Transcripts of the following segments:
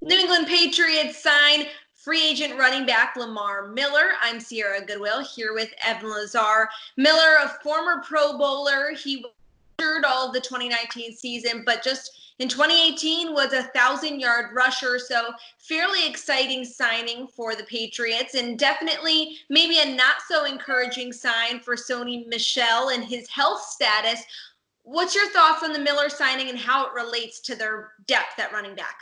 New England Patriots sign free agent running back Lamar Miller. I'm Sierra Goodwill here with Evan Lazar. Miller, a former Pro Bowler, he was injured all of the 2019 season, but just in 2018 was a 1,000-yard rusher, so fairly exciting signing for the Patriots, and definitely maybe a not so encouraging sign for Sony Michel and his health status. What's your thoughts on the Miller signing and how it relates to their depth at running back?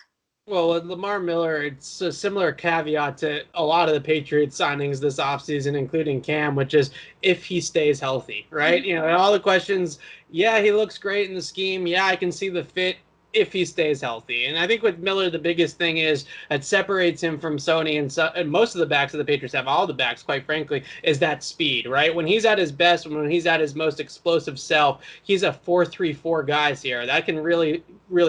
Well, with Lamar Miller, it's a similar caveat to a lot of the Patriots signings this offseason, including Cam, which is if he stays healthy, right? You know, and all the questions, yeah, he looks great in the scheme. Yeah, I can see the fit if he stays healthy. And I think with Miller, the biggest thing is that separates him from Sony and most of the backs that the Patriots have, all the backs, quite frankly, is that speed, right? When he's at his best, when he's at his most explosive self, he's a 4-3-4 guy here. That can really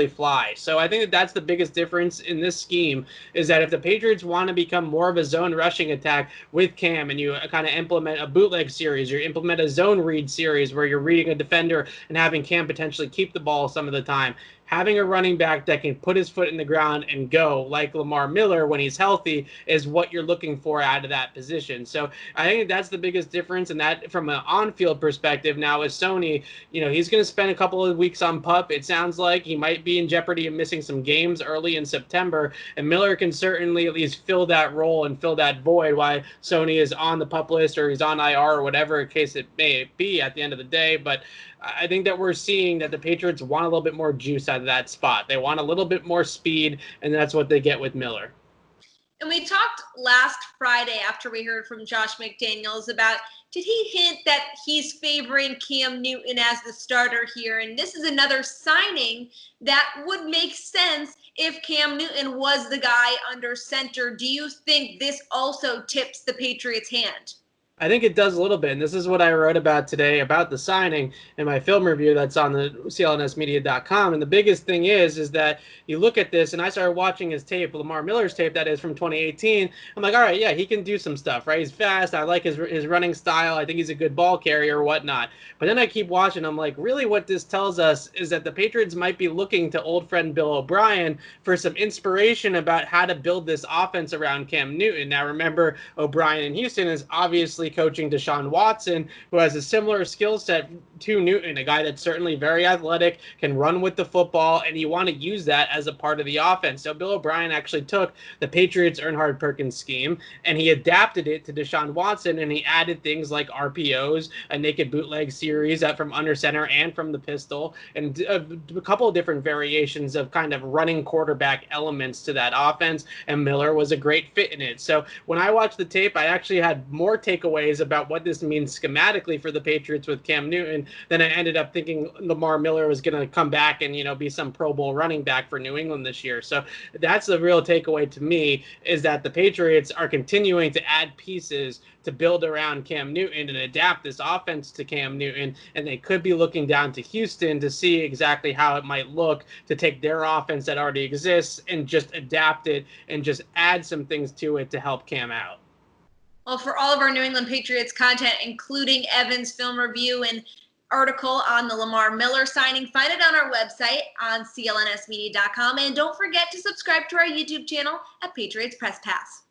fly. So I think that that's the biggest difference in this scheme is that if the Patriots want to become more of a zone rushing attack with Cam and you kind of implement a bootleg series or implement a zone read series where you're reading a defender and having Cam potentially keep the ball some of the time, having a running back that can put his foot in the ground and go like Lamar Miller when he's healthy is what you're looking for out of that position. So I think that's the biggest difference. And that from an on-field perspective now with Sony, you know, he's going to spend a couple of weeks on PUP. It sounds like he might be in jeopardy of missing some games early in September. And Miller can certainly at least fill that role and fill that void while Sony is on the PUP list or he's on IR or whatever case it may be at the end of the day. But I think that we're seeing that the Patriots want a little bit more juice out of that spot. They want a little bit more speed, and that's what they get with Miller. And we talked last Friday after we heard from Josh McDaniels about, did he hint that he's favoring Cam Newton as the starter here? And this is another signing that would make sense if Cam Newton was the guy under center. Do you think this also tips the Patriots' hand? I think it does a little bit, and this is what I wrote about today about the signing in my film review that's on the clnsmedia.com. And the biggest thing is that you look at this, and I started watching his tape, Lamar Miller's tape, that is from 2018. I'm like, all right, yeah, he can do some stuff, right? He's fast. I like his running style. I think he's a good ball carrier or whatnot. But then I keep watching. I'm like, really what this tells us is that the Patriots might be looking to old friend Bill O'Brien for some inspiration about how to build this offense around Cam Newton. Now, remember, O'Brien in Houston is obviously coaching Deshaun Watson, who has a similar skill set to Newton, a guy that's certainly very athletic, can run with the football, and you want to use that as a part of the offense. So Bill O'Brien actually took the Patriots Earnhardt Perkins scheme, and he adapted it to Deshaun Watson, and he added things like RPOs, a naked bootleg series from under center and from the pistol, and a couple of different variations of kind of running quarterback elements to that offense, and Miller was a great fit in it. So when I watched the tape, I actually had more takeaways about what this means schematically for the Patriots with Cam Newton than I ended up thinking Lamar Miller was going to come back and, you know, be some Pro Bowl running back for New England this year. So that's the real takeaway to me, is that the Patriots are continuing to add pieces to build around Cam Newton and adapt this offense to Cam Newton, and they could be looking down to Houston to see exactly how it might look to take their offense that already exists and just adapt it and just add some things to it to help Cam out. Well, for all of our New England Patriots content, including Evan's film review and article on the Lamar Miller signing, find it on our website on clnsmedia.com. And don't forget to subscribe to our YouTube channel at Patriots Press Pass.